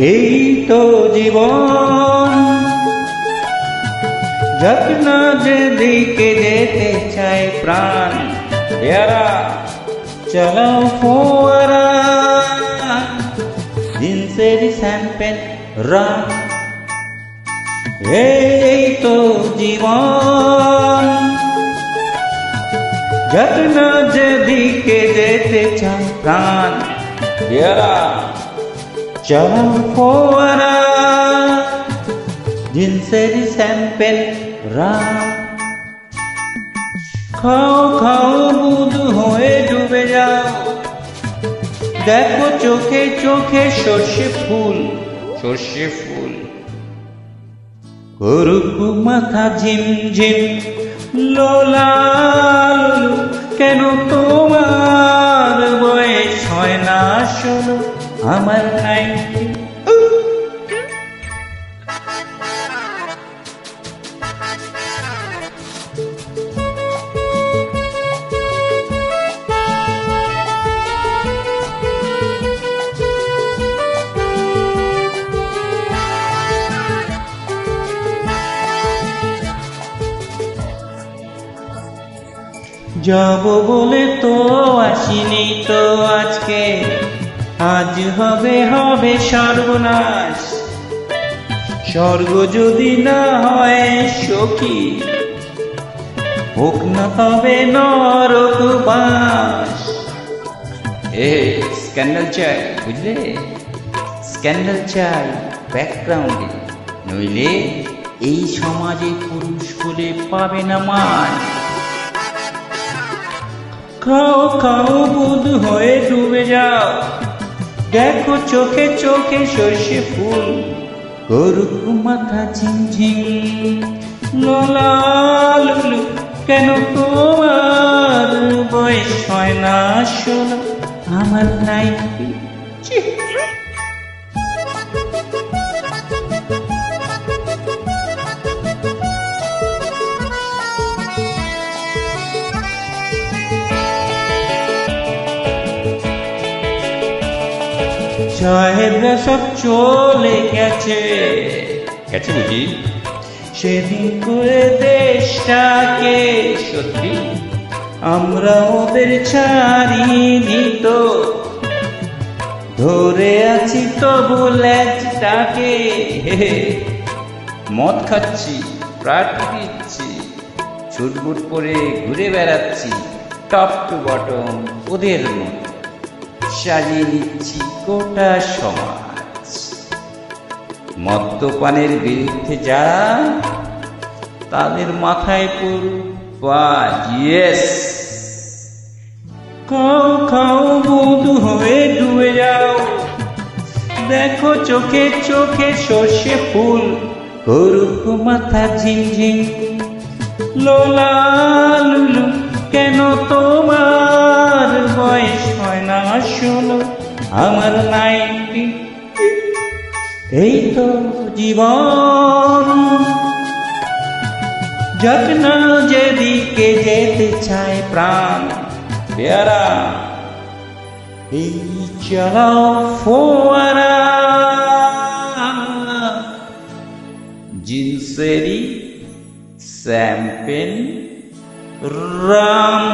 এই তো জীবন, যত্ন যেদিকে যেতে চায় প্রাণ, পেয়ারা চালাও ফোয়ারা, জিন্সের শ্যাম্পেন রাম। এই তো জীবন, যত্ন যেদিকে যেতে চায় প্রাণ, পেয়ারা চালাও ফোয়ারা, জিন্সের শ্যাম্পেন রাম। খাও খাও বুধ হয়ে ডুবে যাও, দেখো চোখে চোখে সর্ষে ফুল, সর্ষে ফুল। করুক মাথা ঝিমঝিম লোলা লুলু, কেন তোমার বয়স হয় না 16, আমার 19। যাব বলে তো আসিনি তো আজকে, আজ হবে হবে সর্বনাশ। স্বর্গ যদি না হয় সখী, হোক না তবে নরকবাস। স্ক্যান্ডাল চাই বুঝলে, স্ক্যান্ডাল চাই ব্যাকগ্রাউন্ডে, নইলে এই সমাজে পুরুষ বলে পাবে না মান। খাও খাও বুধ হয়ে ডুবে যাও, দেখো চোখে চোখে সর্ষে ফুল। করুক মাথা ঝিমঝিম লোলা লুলু, কেন তোমার বয়স হয় না 16, আমার 19। সাহেবরা সব চলে গেছে, গেছে বুঝি সেদিন করে দেশটাকে, সত্যি আমরা ওদের ছাড়িনি তো, ধরে আছি তবু লেজটাকে। মদ খাচ্ছি, পার্টি দিচ্ছি, ছুটবুট করে ঘুরে বেড়াচ্ছি, টপ টু বটম ওদের মতো সাজিয়ে নিচ্ছি গোটা সমাজ। মদ্যপানের বিরুদ্ধে যারা, তাদের মাথায় পড়ুক বাজ। ইয়েস, খাও খাও বুধ হয়ে ডুবে যাও, দেখো চোখে চোখে সর্ষে ফুল। করুক মাথা ঝিমঝিম লোলা লুলু, কেন তোমার বয়স হয় না 16, আমার 19। এই তো জীবন, যত্ন যেদিকে যেতে চায় প্রাণ, পেয়ারা এই চালাও ফোয়ারা, জিন্সেরি শ্যাম্পেন রাম।